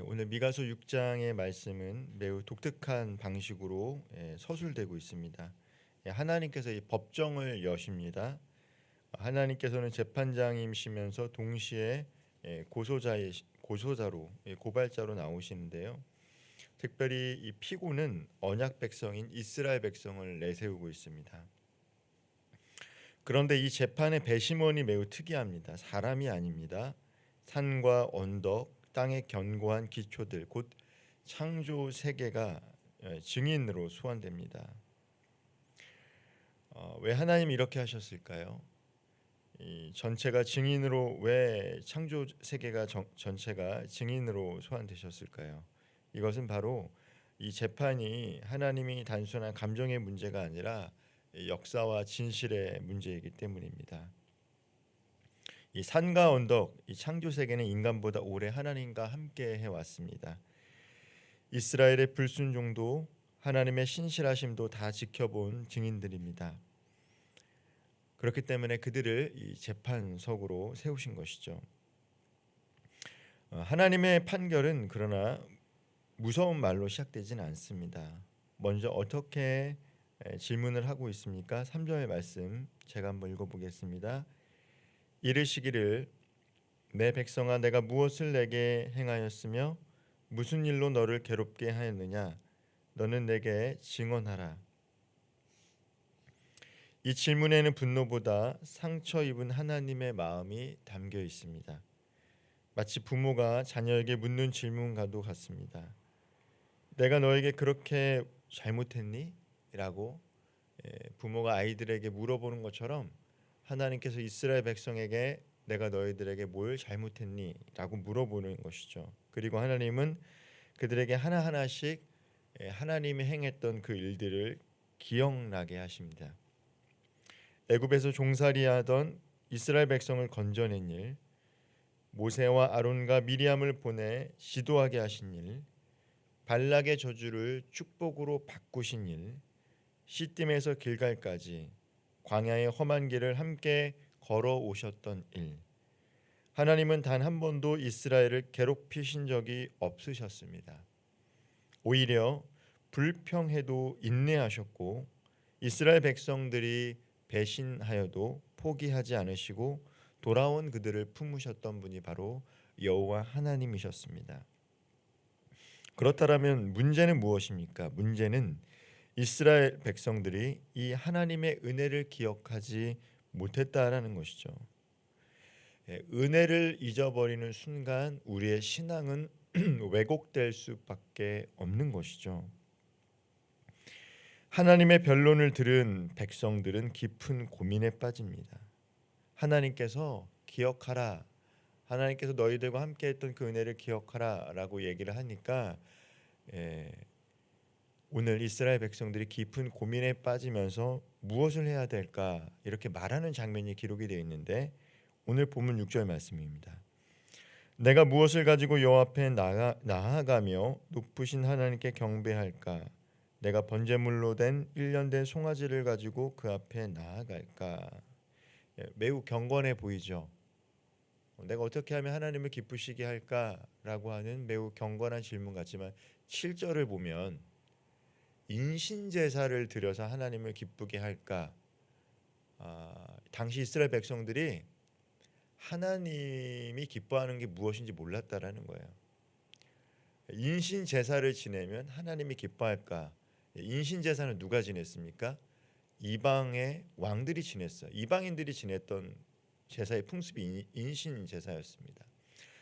오늘 미가서 6장의 말씀은 매우 독특한 방식으로 서술되고 있습니다. 하나님께서 이 법정을 여십니다. 하나님께서는 재판장이시면서 동시에 고소자로 고발자로 나오시는데요. 특별히 이 피고는 언약 백성인 이스라엘 백성을 내세우고 있습니다. 그런데 이 재판의 배심원이 매우 특이합니다. 사람이 아닙니다. 산과 언덕, 땅의 견고한 기초들, 곧 창조 세계가 증인으로 소환됩니다. 왜 하나님이 이렇게 하셨을까요? 이 전체가 증인으로 왜 창조 세계가 전체가 증인으로 소환되셨을까요? 이것은 바로 이 재판이 하나님이 단순한 감정의 문제가 아니라 역사와 진실의 문제이기 때문입니다. 이 산과 언덕, 이 창조 세계는 인간보다 오래 하나님과 함께 해왔습니다. 이스라엘의 불순종도 하나님의 신실하심도 다 지켜본 증인들입니다. 그렇기 때문에 그들을 이 재판석으로 세우신 것이죠. 하나님의 판결은 그러나 무서운 말로 시작되지는 않습니다. 먼저 어떻게 질문을 하고 있습니까? 3절의 말씀 제가 한번 읽어보겠습니다. 이르시기를 내 백성아 내가 무엇을 내게 행하였으며 무슨 일로 너를 괴롭게 하였느냐 너는 내게 증언하라. 이 질문에는 분노보다 상처 입은 하나님의 마음이 담겨 있습니다. 마치 부모가 자녀에게 묻는 질문과도 같습니다. 내가 너에게 그렇게 잘못했니? 라고 부모가 아이들에게 물어보는 것처럼 하나님께서 이스라엘 백성에게 내가 너희들에게 뭘 잘못했니? 라고 물어보는 것이죠. 그리고 하나님은 그들에게 하나하나씩 하나님이 행했던 그 일들을 기억나게 하십니다. 애굽에서 종살이하던 이스라엘 백성을 건져낸 일, 모세와 아론과 미리암을 보내 지도하게 하신 일, 발락의 저주를 축복으로 바꾸신 일, 시딤에서 길갈까지 광야의 험한 길을 함께 걸어오셨던 일, 하나님은 단 한 번도 이스라엘을 괴롭히신 적이 없으셨습니다. 오히려 불평해도 인내하셨고 이스라엘 백성들이 배신하여도 포기하지 않으시고 돌아온 그들을 품으셨던 분이 바로 여호와 하나님이셨습니다. 그렇다면 문제는 무엇입니까? 문제는 이스라엘 백성들이 이 하나님의 은혜를 기억하지 못했다라는 것이죠. 은혜를 잊어버리는 순간 우리의 신앙은 왜곡될 수밖에 없는 것이죠. 하나님의 변론을 들은 백성들은 깊은 고민에 빠집니다. 하나님께서 기억하라, 하나님께서 너희들과 함께했던 그 은혜를 기억하라라고 얘기를 하니까 오늘 이스라엘 백성들이 깊은 고민에 빠지면서 무엇을 해야 될까 이렇게 말하는 장면이 기록이 되어 있는데 오늘 본문 6절 말씀입니다. 내가 무엇을 가지고 여호와 앞에 나아가며 높으신 하나님께 경배할까? 내가 번제물로 된 1년 된 송아지를 가지고 그 앞에 나아갈까? 매우 경건해 보이죠. 내가 어떻게 하면 하나님을 기쁘시게 할까라고 하는 매우 경건한 질문 같지만 7절을 보면 인신제사를 드려서 하나님을 기쁘게 할까? 당시 이스라엘 백성들이 하나님이 기뻐하는 게 무엇인지 몰랐다라는 거예요. 인신제사를 지내면 하나님이 기뻐할까? 인신제사는 누가 지냈습니까? 이방의 왕들이 지냈어요. 이방인들이 지냈던 제사의 풍습이 인신제사였습니다.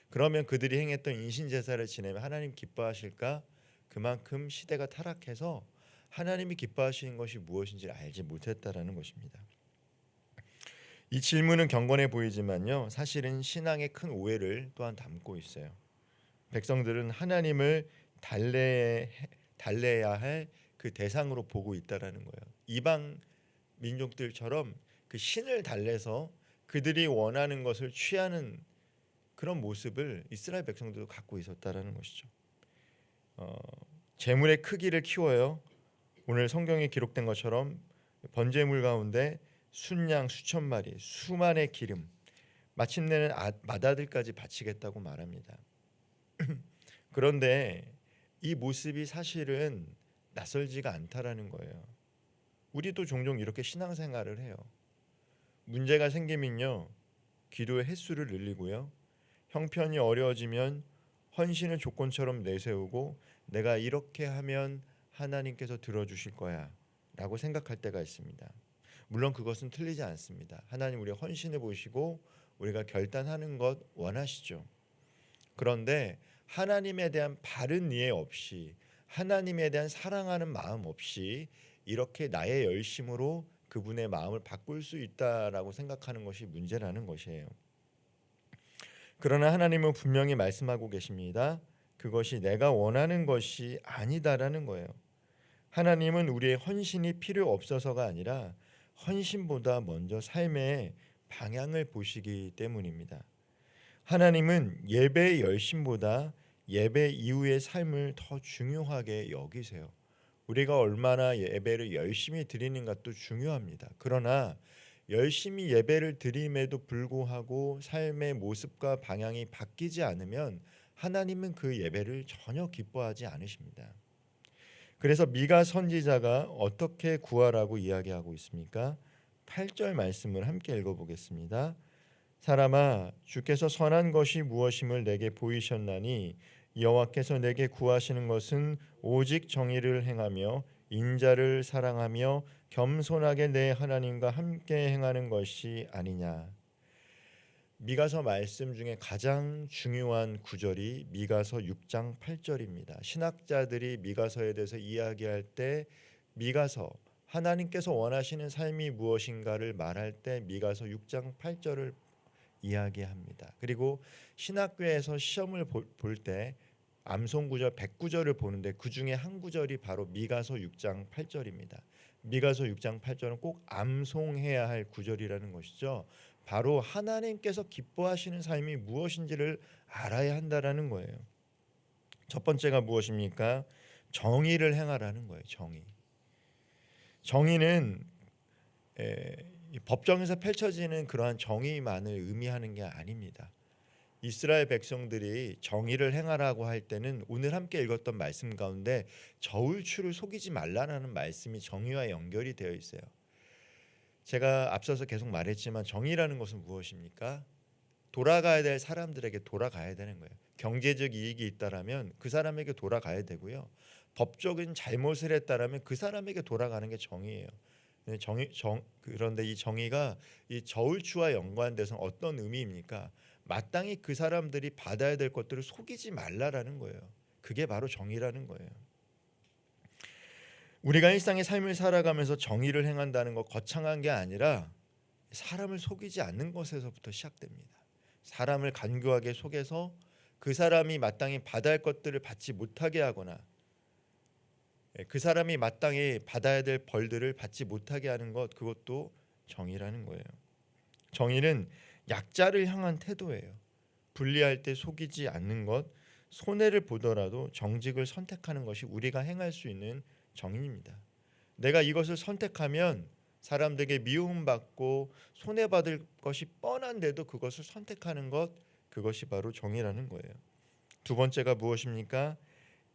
그러면 그들이 행했던 인신제사를 지내면 하나님 기뻐하실까? 그만큼 시대가 타락해서 하나님이 기뻐하시는 것이 무엇인지 알지 못했다라는 것입니다. 이 질문은 경건해 보이지만요, 사실은 신앙의 큰 오해를 또한 담고 있어요. 백성들은 하나님을 달래야 할 그 대상으로 보고 있다라는 거예요. 이방 민족들처럼 그 신을 달래서 그들이 원하는 것을 취하는 그런 모습을 이스라엘 백성들도 갖고 있었다라는 것이죠. 재물의 크기를 키워요. 오늘 성경에 기록된 것처럼 번제물 가운데 순양 수천 마리, 수만의 기름, 마침내는 맏아들까지 바치겠다고 말합니다. 그런데 이 모습이 사실은 낯설지가 않다라는 거예요. 우리도 종종 이렇게 신앙생활을 해요. 문제가 생기면요, 기도의 횟수를 늘리고요, 형편이 어려워지면 헌신을 조건처럼 내세우고 내가 이렇게 하면 하나님께서 들어주실 거야 라고 생각할 때가 있습니다. 물론 그것은 틀리지 않습니다. 하나님 우리의 헌신을 보시고 우리가 결단하는 것 원하시죠. 그런데 하나님에 대한 바른 이해 없이, 하나님에 대한 사랑하는 마음 없이 이렇게 나의 열심으로 그분의 마음을 바꿀 수 있다라고 생각하는 것이 문제라는 것이에요. 그러나 하나님은 분명히 말씀하고 계십니다. 그것이 내가 원하는 것이 아니다라는 거예요. 하나님은 우리의 헌신이 필요 없어서가 아니라 헌신보다 먼저 삶의 방향을 보시기 때문입니다. 하나님은 예배의 열심보다 예배 이후의 삶을 더 중요하게 여기세요. 우리가 얼마나 예배를 열심히 드리는 것도 중요합니다. 그러나 열심히 예배를 드림에도 불구하고 삶의 모습과 방향이 바뀌지 않으면 하나님은 그 예배를 전혀 기뻐하지 않으십니다. 그래서 미가 선지자가 어떻게 구하라고 이야기하고 있습니까? 8절 말씀을 함께 읽어보겠습니다. 사람아, 주께서 선한 것이 무엇임을 내게 보이셨나니 여호와께서 내게 구하시는 것은 오직 정의를 행하며 인자를 사랑하며 겸손하게 내 하나님과 함께 행하는 것이 아니냐. 미가서 말씀 중에 가장 중요한 구절이 미가서 6장 8절입니다. 신학자들이 미가서에 대해서 이야기할 때 미가서, 하나님께서 원하시는 삶이 무엇인가를 말할 때 미가서 6장 8절을 이야기합니다. 그리고 신학교에서 시험을 볼 때 암송 구절 100구절을 보는데 그 중에 한 구절이 바로 미가서 6장 8절입니다. 미가서 6장 8절은 꼭 암송해야 할 구절이라는 것이죠. 바로 하나님께서 기뻐하시는 삶이 무엇인지를 알아야 한다라는 거예요. 첫 번째가 무엇입니까? 정의를 행하라는 거예요. 정의는 법정에서 펼쳐지는 그러한 정의만을 의미하는 게 아닙니다. 이스라엘 백성들이 정의를 행하라고 할 때는 오늘 함께 읽었던 말씀 가운데 저울추를 속이지 말라라는 말씀이 정의와 연결이 되어 있어요. 제가 앞서서 계속 말했지만 정의라는 것은 무엇입니까? 돌아가야 될 사람들에게 돌아가야 되는 거예요. 경제적 이익이 있다라면 그 사람에게 돌아가야 되고요. 법적인 잘못을 했다라면 그 사람에게 돌아가는 게 정의예요. 그런데 이 정의가 이 저울추와 연관돼서 어떤 의미입니까? 마땅히 그 사람들이 받아야 될 것들을 속이지 말라라는 거예요. 그게 바로 정의라는 거예요. 우리가 일상의 삶을 살아가면서 정의를 행한다는 것 거창한 게 아니라 사람을 속이지 않는 것에서부터 시작됩니다. 사람을 간교하게 속여서 그 사람이 마땅히 받아야 할 것들을 받지 못하게 하거나 그 사람이 마땅히 받아야 될 벌들을 받지 못하게 하는 것, 그것도 정의라는 거예요. 정의는 약자를 향한 태도예요. 불리할 때 속이지 않는 것, 손해를 보더라도 정직을 선택하는 것이 우리가 행할 수 있는 정의입니다. 내가 이것을 선택하면 사람들에게 미움받고 손해받을 것이 뻔한데도 그것을 선택하는 것, 그것이 바로 정의라는 거예요. 두 번째가 무엇입니까?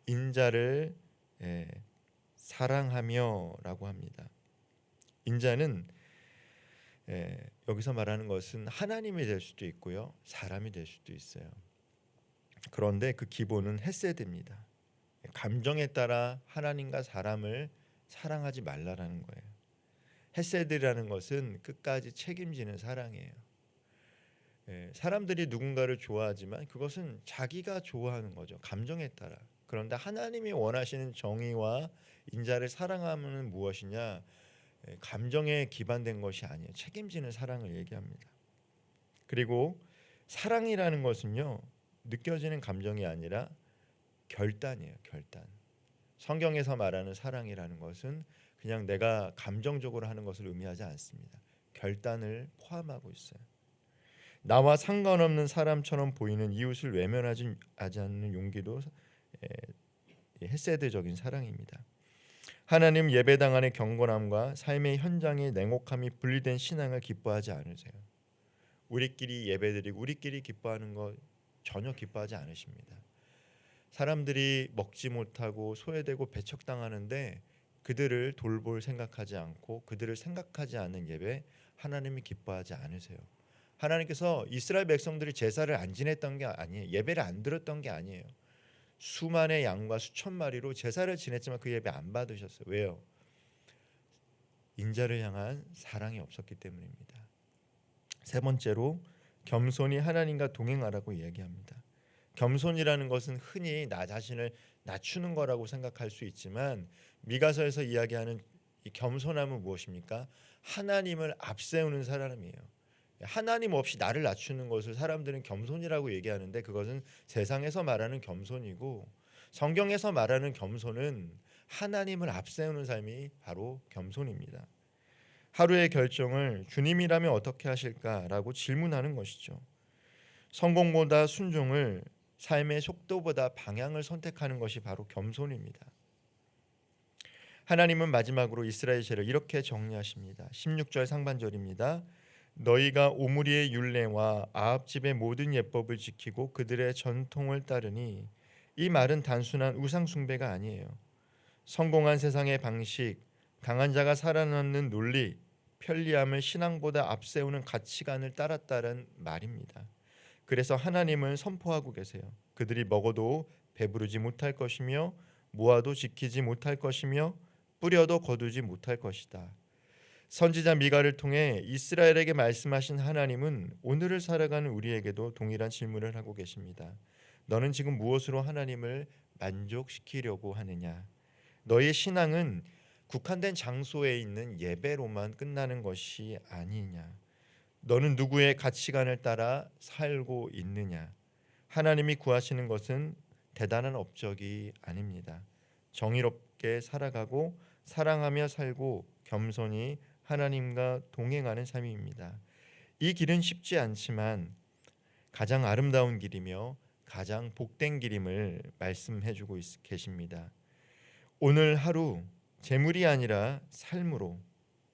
인자를 사랑하며라고 합니다. 인자는 여기서 말하는 것은 하나님이 될 수도 있고요, 사람이 될 수도 있어요. 그런데 그 기본은 헤세드입니다. 감정에 따라 하나님과 사람을 사랑하지 말라라는 거예요. 헤세드라는 것은 끝까지 책임지는 사랑이에요. 사람들이 누군가를 좋아하지만 그것은 자기가 좋아하는 거죠. 감정에 따라. 그런데 하나님이 원하시는 정의와 인자를 사랑하면 무엇이냐? 감정에 기반된 것이 아니에요. 책임지는 사랑을 얘기합니다. 그리고 사랑이라는 것은요, 느껴지는 감정이 아니라 결단이에요. 결단. 성경에서 말하는 사랑이라는 것은 그냥 내가 감정적으로 하는 것을 의미하지 않습니다. 결단을 포함하고 있어요. 나와 상관없는 사람처럼 보이는 이웃을 외면하지 않는 용기도 헤세드적인 사랑입니다. 하나님 예배당 안의 경건함과 삶의 현장의 냉혹함이 분리된 신앙을 기뻐하지 않으세요. 우리끼리 예배드리고 우리끼리 기뻐하는 것 전혀 기뻐하지 않으십니다. 사람들이 먹지 못하고 소외되고 배척당하는데 그들을 돌볼 생각하지 않고 그들을 생각하지 않는 예배 하나님이 기뻐하지 않으세요. 하나님께서 이스라엘 백성들이 제사를 안 지냈던 게 아니에요. 예배를 안 드렸던 게 아니에요. 수만의 양과 수천 마리로 제사를 지냈지만 그 예배 안 받으셨어요. 왜요? 인자를 향한 사랑이 없었기 때문입니다. 세 번째로 겸손히 하나님과 동행하라고 이야기합니다. 겸손이라는 것은 흔히 나 자신을 낮추는 거라고 생각할 수 있지만 미가서에서 이야기하는 이 겸손함은 무엇입니까? 하나님을 앞세우는 사람이에요. 하나님 없이 나를 낮추는 것을 사람들은 겸손이라고 얘기하는데 그것은 세상에서 말하는 겸손이고 성경에서 말하는 겸손은 하나님을 앞세우는 삶이 바로 겸손입니다. 하루의 결정을 주님이라면 어떻게 하실까라고 질문하는 것이죠. 성공보다 순종을, 삶의 속도보다 방향을 선택하는 것이 바로 겸손입니다. 하나님은 마지막으로 이스라엘 죄를 이렇게 정리하십니다. 16절 상반절입니다. 너희가 오므리의 율례와 아합 집의 모든 예법을 지키고 그들의 전통을 따르니, 이 말은 단순한 우상 숭배가 아니에요. 성공한 세상의 방식, 강한 자가 살아남는 논리, 편리함을 신앙보다 앞세우는 가치관을 따랐다는 말입니다. 그래서 하나님은 선포하고 계세요. 그들이 먹어도 배부르지 못할 것이며 모아도 지키지 못할 것이며 뿌려도 거두지 못할 것이다. 선지자 미가를 통해 이스라엘에게 말씀하신 하나님은 오늘을 살아가는 우리에게도 동일한 질문을 하고 계십니다. 너는 지금 무엇으로 하나님을 만족시키려고 하느냐? 너의 신앙은 국한된 장소에 있는 예배로만 끝나는 것이 아니냐? 너는 누구의 가치관을 따라 살고 있느냐? 하나님이 구하시는 것은 대단한 업적이 아닙니다. 정의롭게 살아가고 사랑하며 살고 겸손히 하나님과 동행하는 삶입니다. 이 길은 쉽지 않지만 가장 아름다운 길이며 가장 복된 길임을 말씀해주고 계십니다. 오늘 하루 재물이 아니라 삶으로,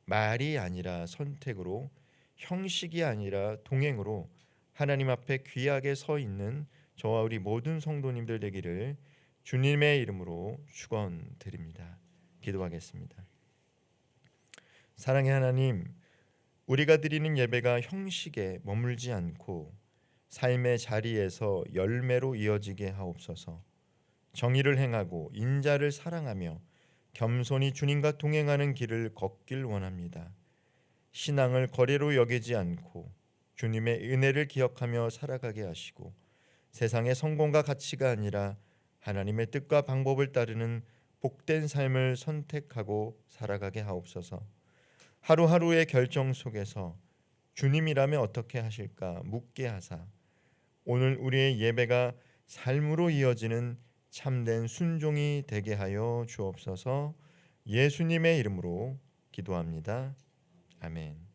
말이 아니라 선택으로, 형식이 아니라 동행으로 하나님 앞에 귀하게 서 있는 저와 우리 모든 성도님들 되기를 주님의 이름으로 축원드립니다. 기도하겠습니다. 사랑의 하나님, 우리가 드리는 예배가 형식에 머물지 않고 삶의 자리에서 열매로 이어지게 하옵소서. 정의를 행하고 인자를 사랑하며 겸손히 주님과 동행하는 길을 걷길 원합니다. 신앙을 거래로 여기지 않고 주님의 은혜를 기억하며 살아가게 하시고 세상의 성공과 가치가 아니라 하나님의 뜻과 방법을 따르는 복된 삶을 선택하고 살아가게 하옵소서. 하루하루의 결정 속에서 주님이라면 어떻게 하실까 묻게 하사 오늘 우리의 예배가 삶으로 이어지는 참된 순종이 되게 하여 주옵소서. 예수님의 이름으로 기도합니다. 아멘.